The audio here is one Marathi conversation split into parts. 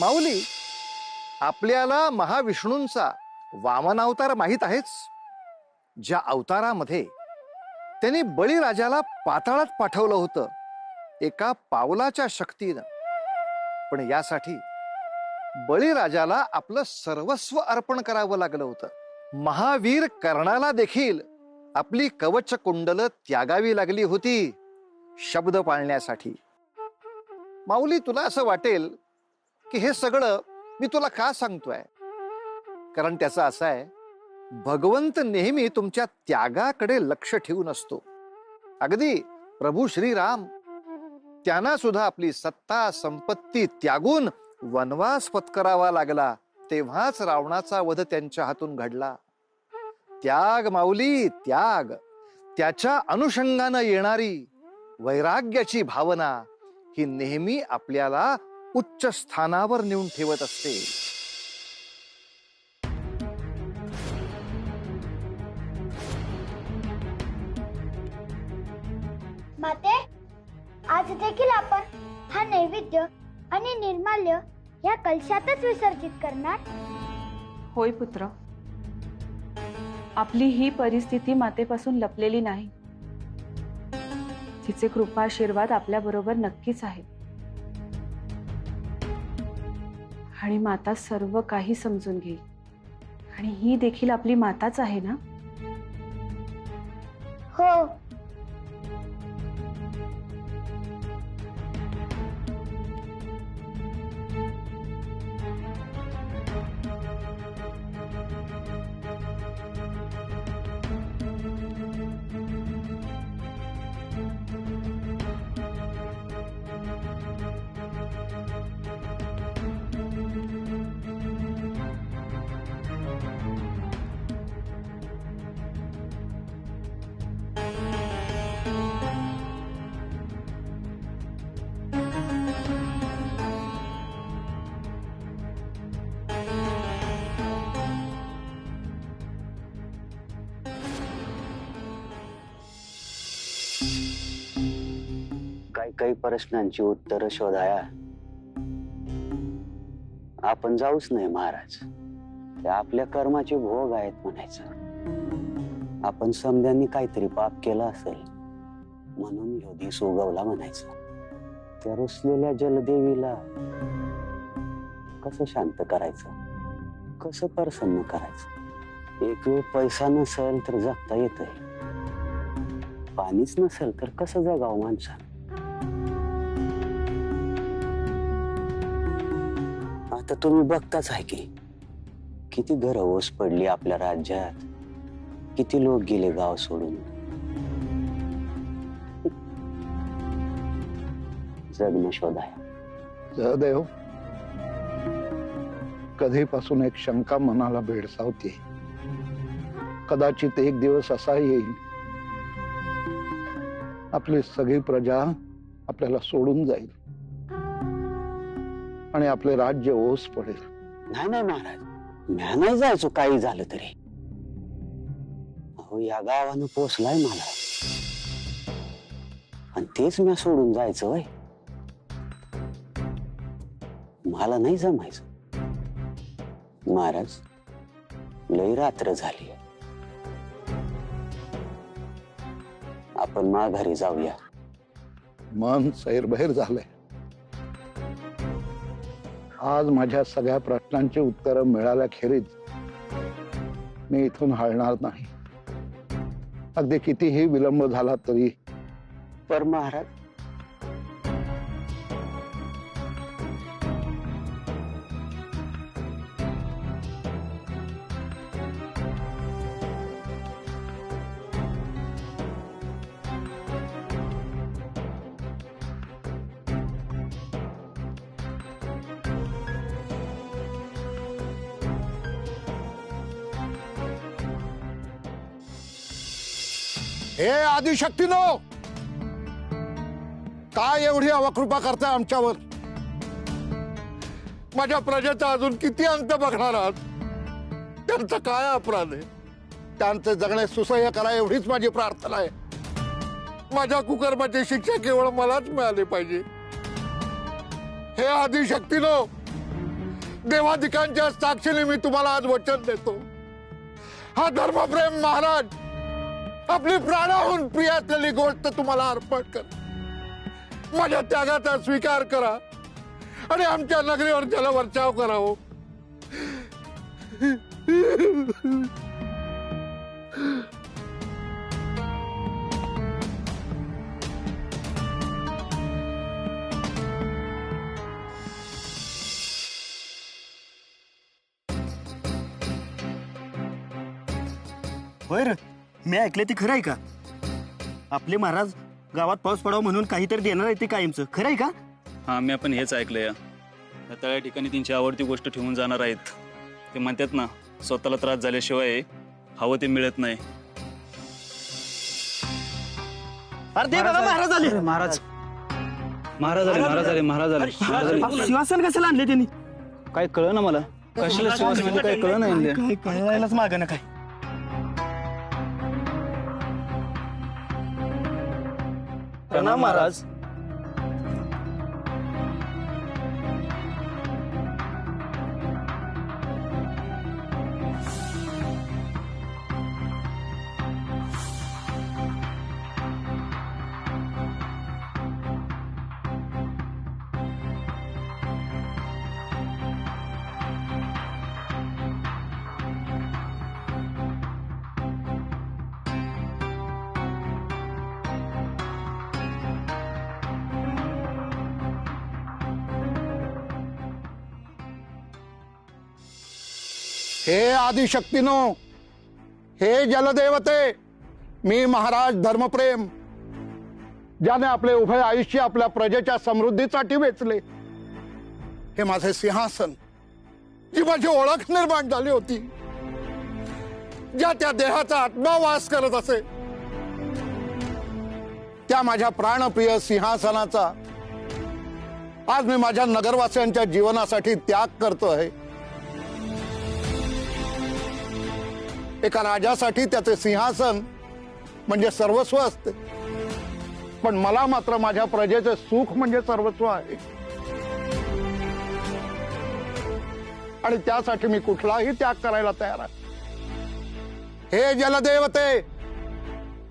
माऊली, आपल्याला महाविष्णूंचा वामन अवतार माहित आहेच, ज्या अवतारामध्ये त्यांनी बळीराजाला पाताळात पाठवलं होतं एका पावलाच्या शक्तीनं. पण यासाठी बळीराजाला आपलं सर्वस्व अर्पण करावं लागलं होतं. महावीर कर्णाला देखील आपली कवच कुंडल त्यागावी लागली होती शब्द पाळण्यासाठी. माऊली, तुला असं वाटेल की हे सगळं मी तुला का सांगतोय, कारण त्याचं असं आहे, भगवंत नेहमी तुमच्या त्यागाकडे लक्ष ठेवून असतो. अगदी प्रभू श्रीराम, त्यांना सुद्धा आपली सत्ता संपत्ती त्यागून वनवास पत्करावा लागला, तेव्हाच रावणाचा वध त्यांच्या हातून घडला. त्याग माऊली, त्याग. त्याच्या अनुषंगानं येणारी वैराग्याची भावना ही नेहमी आपल्याला उच्च स्थानावर नेऊन ठेवत असते. माते, आज देखील आपण हा नैवेद्य आणि निर्माल्य या कलशातच विसर्जित करणार? होय पुत्र, आपली ही परिस्थिती मातेपासून लपलेली नाही. तिचे कृपाशीर्वाद आपल्या बरोबर नक्कीच आहे आणि माता सर्व काही समजून घेईल. आणि ही देखील आपली माताच आहे ना? हो. काही प्रश्नांची उत्तर शोधाया आपण जाऊच नाही महाराज. ते आपल्या कर्माचे भोग आहेत म्हणायचं. आपण समध्यांनी काहीतरी पाप केलं असेल म्हणून ह्यो दिस उगवला म्हणायचं. त्या रुसलेल्या जलदेवीला कसं शांत करायचं, कसं प्रसन्न करायचं. एक वेळ पैसा नसेल तर जगता येतंय, पाणीच नसेल तर कसं जगावं माणसानं. आता तुम्ही बघताच आहे की किती घरं ओस पडली आपल्या राज्यात, किती लोक गेले गाव सोडून. जगणं शोधाया. सहदेव, कधीपासून एक शंका मनाला भेडसावते. कदाचित एक दिवस असा येईल आपली सगळी प्रजा आपल्याला सोडून जाईल आणि आपले राज्य ओस पडेल. नाही नाही महाराज, म्या नाही जायचो काही झालं तरी. अहो, या गावानं पोचलाय मला आणि तेच म्या सोडून जायचं वय. मला नाही जमायचं महाराज. लई रात्र झाली, आपण माघारी जाऊया. मन सैरभैर झालंय. आज माझ्या सगळ्या प्रश्नांची उत्तरं मिळाल्याखेरीज मी इथून हलणार नाही. अगदी कितीही विलंब झाला तरी. पर महाराज, हे आदिशक्तीनो, काय एवढी अवकृपा करताय आमच्यावर? माझ्या प्रजेचा अजून किती अंत बघणार आहात? त्यांचा काय अपराध आहे? त्यांचे जगणे सुसह्य करा एवढीच माझी प्रार्थना आहे. माझ्या कुकर्माची शिक्षा केवळ मलाच मिळाली पाहिजे. हे आदिशक्तीनो, देवाधिकांच्या साक्षीने मी तुम्हाला आज वचन देतो, हा धर्मप्रेम महाराज आपली प्राणाहून प्रिय असलेली गोष्ट तुम्हाला अर्पण कर. माझ्या त्यागाचा स्वीकार करा आणि आमच्या नगरीवर जलवर्षाव करा हो. बर, मी ऐकलं ते खरं आहे का? आपले महाराज गावात पाऊस पडावा म्हणून काहीतरी देणार आहे ते कायमचं, खरं आहे का? हा, मी आपण हेच ऐकलंय. या तळ्या ठिकाणी त्यांची आवडती गोष्ट ठेवून जाणार आहेत. ते म्हणतात ना, स्वतःला त्रास झाल्याशिवाय हवं ते मिळत नाही. अरे ते बघा, महाराज आले. महाराज आले, महाराज आले, महाराज आले, महाराज आले. शिवासन कशाला आणले त्यांनी? काय कळ ना मला, कशाला श्वास म्हणजे काय कळ नाही. काय कळायलाच मागं ना काय. प्रणाम महाराज. हे आदिशक्तीनो, हे जलदेवते, मी महाराज धर्मप्रेम, ज्याने आपले उभय आयुष्य आपल्या प्रजेच्या समृद्धीसाठी वेचले. हे माझे सिंहासन, जी माझी ओळख निर्माण झाली होती, ज्या त्या देहाचा आत्मा वास करत असे, त्या माझ्या प्राणप्रिय सिंहासनाचा आज मी माझ्या नगरवासियांच्या जीवनासाठी त्याग करतो आहे. एका राजासाठी त्याचे सिंहासन म्हणजे सर्वस्व असते, पण मला मात्र माझ्या प्रजेचे सुख म्हणजे सर्वस्व आहे. आणि त्यासाठी मी कुठलाही त्याग करायला तयार आहे. हे जलदेवते,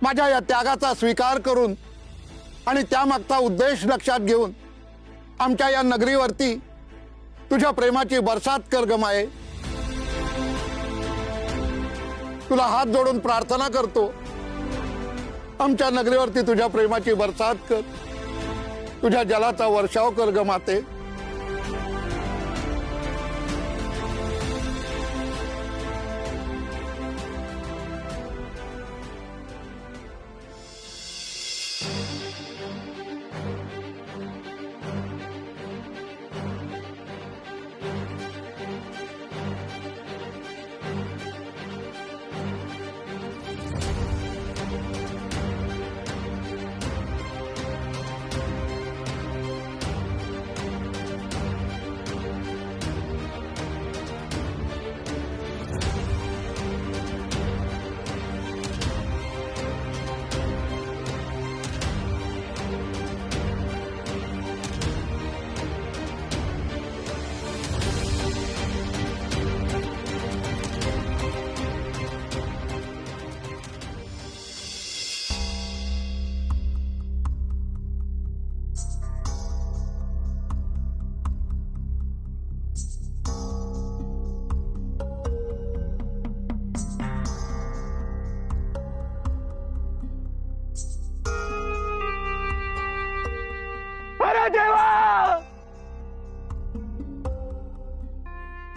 माझ्या या त्यागाचा स्वीकार करून आणि त्यामागचा उद्देश लक्षात घेऊन आमच्या या नगरीवरती तुझ्या प्रेमाची बरसात कर ग माये. तुला हात जोडून प्रार्थना करतो, आमच्या नगरीवरती तुझ्या प्रेमाची बरसात कर, तुझ्या जलाचा वर्षाव कर ग माते.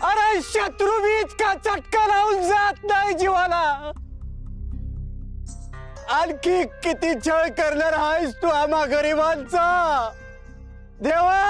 अरे शत्रू बीज का चटका लावून जात नाही जीवाला. आणखी किती छळ करणार आहेस तू आम्हा गरिबांचा देवा.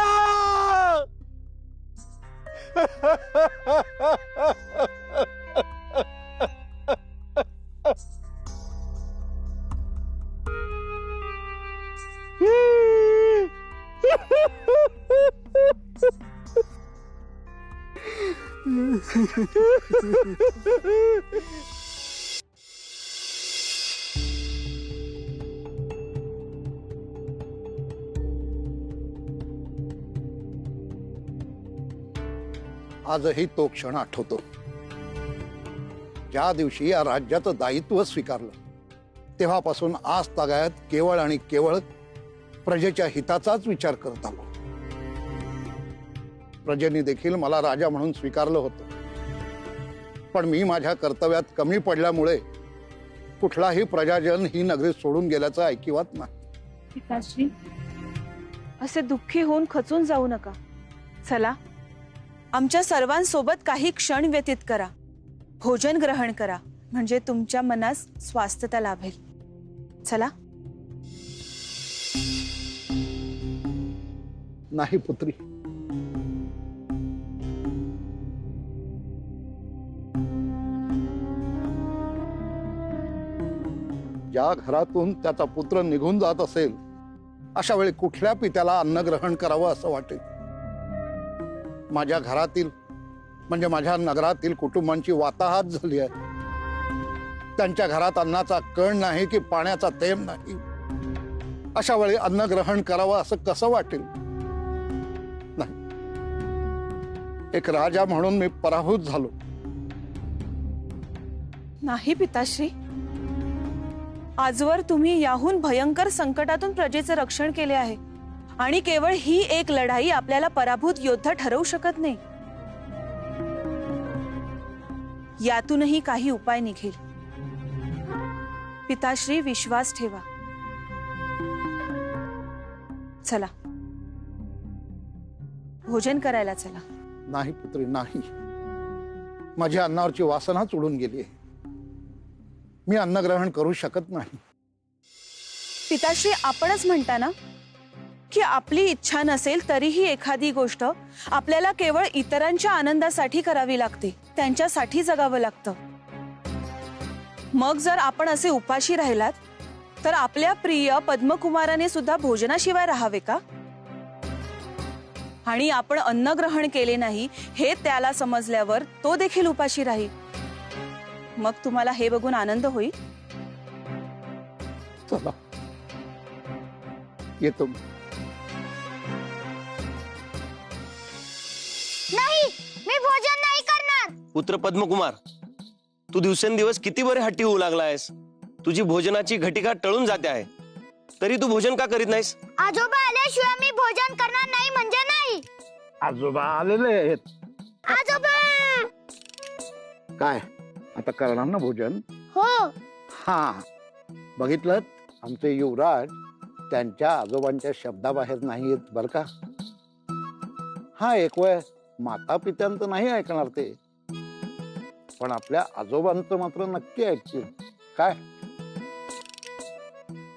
आजही तो क्षण आठवतो, ज्या दिवशी या राज्याचं दायित्व स्वीकारलं तेव्हापासून आज तागायत केवळ आणि केवळ प्रजेच्या हिताचाच विचार करत आलो. प्रजेने देखील मला राजा म्हणून स्वीकारलं होतं, पण मी माझ्या कर्तव्यात कमी पडल्यामुळे कुठलाही प्रजाजन ही नगरी सोडून गेल्याचं ऐकिवात नाही. पिताश्री, असे दुःखी होऊन खचून जाऊ नका. चला, आमच्या सर्वांसोबत काही क्षण व्यतीत करा, भोजन ग्रहण करा, म्हणजे तुमच्या मनास स्वास्थ्यता लाभेल. चला. नाही पुत्री, ज्या घरातून त्याचा पुत्र निघून जात असेल अशा वेळी कुठल्या पित्याला अन्न ग्रहण करावं असं वाटेल. माझ्या घरातील म्हणजे माझ्या नगरातील कुटुंबांची वाताहात झाली आहे. त्यांच्या घरात अन्नाचा कण नाही की पाण्याचा थेंब नाही. अशा वेळी अन्न ग्रहण करावं असं कसं वाटेल? नाही, एक राजा म्हणून मी पराभूत झालो. नाही पिताश्री, आजवर तुम्ही याहून भयंकर संकटातून प्रजेचे रक्षण केले आहे आणि केवळ ही एक लढाई आपल्याला पराभूत योद्धा ठरवू शकत नाही. यातूनही काही उपाय निघेल. पिताश्री, विश्वास ठेवा. चला, भोजन करायला चला. नाही पुत्री, नाही. माझ्या अन्नावरची वासनाच उडून गेली आहे. मी अन्न ग्रहण करू शकत नाही. पिताश्री, आपणच म्हणता ना की आपली इच्छा नसेल तरीही एखादी गोष्ट आपल्याला केवळ इतरांच्या आनंदासाठी करावी लागते, त्यांच्यासाठी जगावं लागतं. मग जर आपण असे उपाशी राहिलात तर आपल्या प्रिय पद्मकुमाराने सुद्धा भोजनाशिवाय राहावे का? आणि आपण अन्न ग्रहण केले नाही हे त्याला समजल्यावर तो देखील उपाशी राहील. मग तुम्हाला हे बघून आनंद होईल. चला, येतो. नाही, मी भोजन नाही करणार. पुत्र पद्मकुमार, तू दिवसेंदिवस किती बरे हट्टी होऊ लागला आहेस. तुझी भोजनाची घटिका टळून जाते आहे, तरी तू भोजन का करीत नाहीस? आजोबा आल्याशिवाय मी भोजन करणार नाही म्हणजे नाही. आजोबा आलेले आहेत. आजोबा! काय आता करणार ना भोजन? हो. हा, बघितलं, आमचे युवराज त्यांच्या आजोबांच्या शब्दाबाहेर नाही येत बर का. हा, एक वेळ माता पित्यांचं नाही ऐकणार ते, पण आपल्या आजोबांचं मात्र नक्की ऐकतील. काय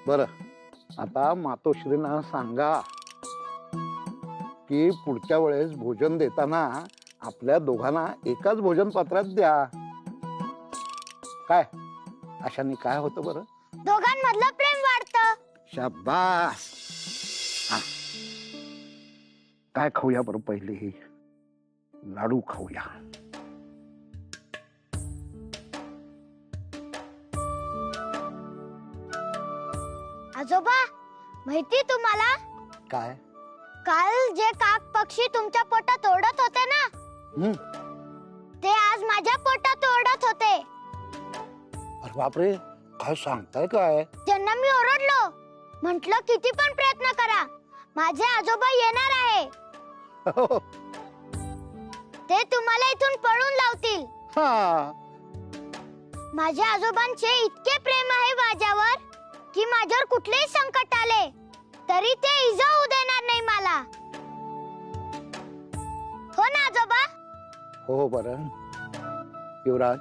बर, आता मातोश्रींना सांगा की पुढच्या वेळेस भोजन देताना आपल्या दोघांना एकाच भोजन पात्रात द्या. काय अशाने काय होतं बरं? दोघांमधलं प्रेम वाढतं. शाबास. हा. काय खाऊया बरं? पहिले हे लाडू खाऊया. आजोबा, माहिती तुम्हाला काय? काल जे काक पक्षी तुमच्या पोटात ओरडत होते ना, ते आज माझ्या पोटात ओरडत होते. अरे बापरे, काय सांगताय काय? त्यांना मी ओरडलो, म्हंटल किती पण प्रयत्न करा, माझे आजोबा येणार आहे. ते तुम्हाला इथून पळून लावतील. हा, माझ्या आजोबांचे इतके प्रेम आहे माझ्यावर की माझ्यावर कुठलेही संकट आले तरी ते इजा होऊ देणार नाही मला. हो ना आजोबा? हो बरं. युवराज,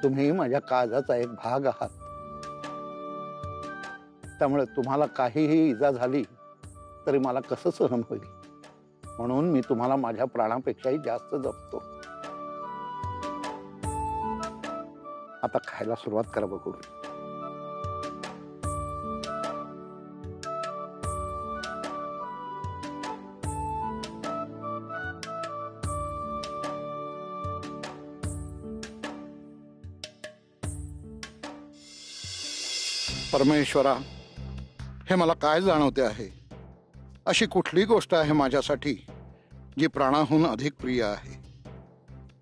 तुम्ही माझ्या काळजाचा एक भाग आहात, त्यामुळे तुम्हाला काहीही इजा झाली तरी मला कसं सहन होईल, म्हणून मी तुम्हाला माझ्या प्राणापेक्षाही जास्त जपतो. आता खायला सुरुवात करा बघू. परमेश्वरा, हे मला काय जाणवते आहे? अशी कुठली गोष्ट आहे माझ्यासाठी जी प्राणाहून अधिक प्रिय आहे?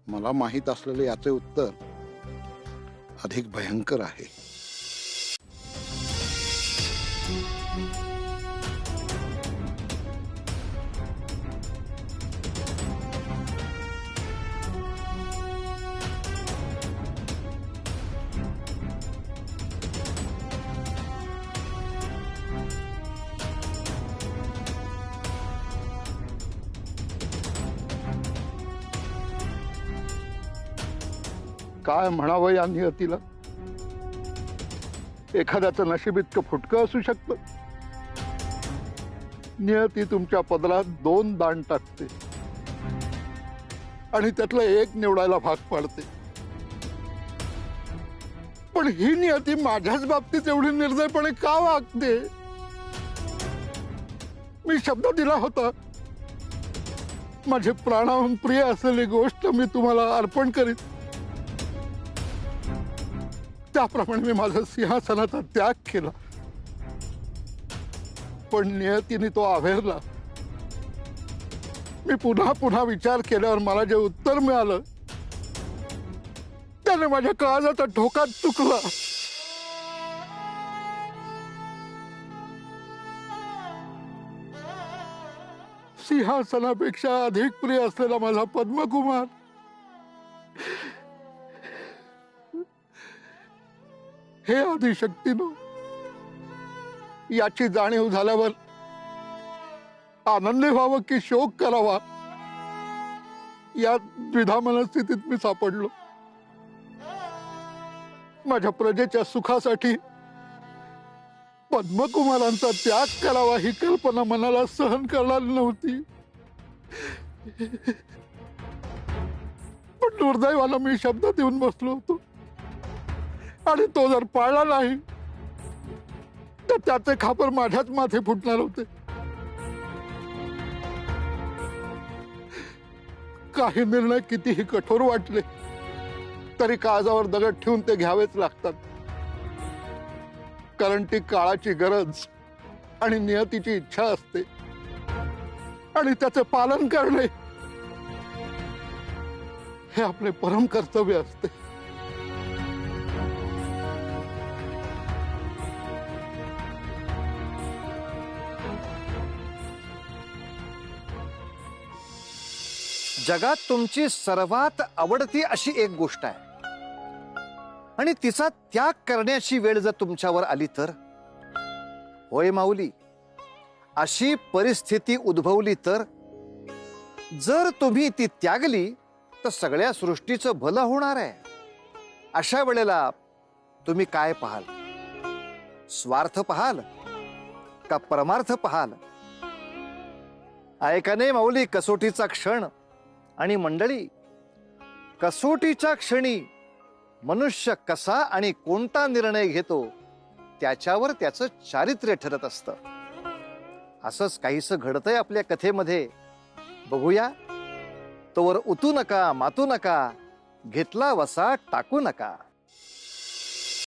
मला माहीत असलेले याचे उत्तर अधिक भयंकर आहे. काय म्हणावं या नियतीला? एखाद्याचं नशीब इतकं फुटकं असू शकतं? नियती तुमच्या पदरात 2 दान टाकते आणि त्यातलं एक निवडायला भाग पाडते. पण ही नियती माझ्याच बाबतीत एवढी निर्दयपणे का वागते? मी शब्द दिला होता, माझे प्राणाहून प्रिय असलेली गोष्ट मी तुम्हाला अर्पण करीत. त्याप्रमाणे मी माझ्या सिंहासनाचा त्याग केला. पण नियतीने तो आवेरला. मी पुन्हा पुन्हा विचार केल्यावर मला जे उत्तर मिळालं त्याने माझ्या काळजाचा ठोका चुकला. सिंहासनापेक्षा अधिक प्रिय असलेला माझा पद्मकुमार हे आदिशक्तीनो, याची जाणीव झाल्यावर आनंदी व्हावं की शोक करावा या द्विधा मनस्थितीत मी सापडलो. माझ्या प्रजेच्या सुखासाठी पद्मकुमारांचा त्याग करावा ही कल्पना मनाला सहन करणार नव्हती. पण दुर्दैवाला मी शब्द देऊन बसलो होतो आणि तो जर पाळला नाही तर त्याचे खापर माझ्याच माथे फुटणार होते. काही निर्णय कितीही कठोर वाटले तरी काळजावर दगड ठेवून ते घ्यावेच लागतात. कारण ती काळाची गरज आणि नियतीची इच्छा असते आणि त्याचे पालन करणे हे आपले परम कर्तव्य असते. जगात तुमची सर्वात आवडती अशी एक गोष्ट आहे आणि तिचा त्याग करण्याची वेळ जर तुमच्यावर आली तर? होय माऊली, अशी परिस्थिती उद्भवली तर? जर तुम्ही ती त्यागली तर सगळ्या सृष्टीचं भलं होणार आहे. अशा वेळेला तुम्ही काय पाहाल? स्वार्थ पाहाल का परमार्थ पाहाल? ऐकाने माऊली, कसोटीचा क्षण आणि मंडळी, कसोटीच्या क्षणी मनुष्य कसा आणि कोणता निर्णय घेतो त्याच्यावर त्याचं चारित्र्य ठरत असतं. असंच काहीसं घडतंय आपल्या कथेमध्ये. बघूया. तोवर उतू नका, मातू नका, घेतला वसा टाकू नका.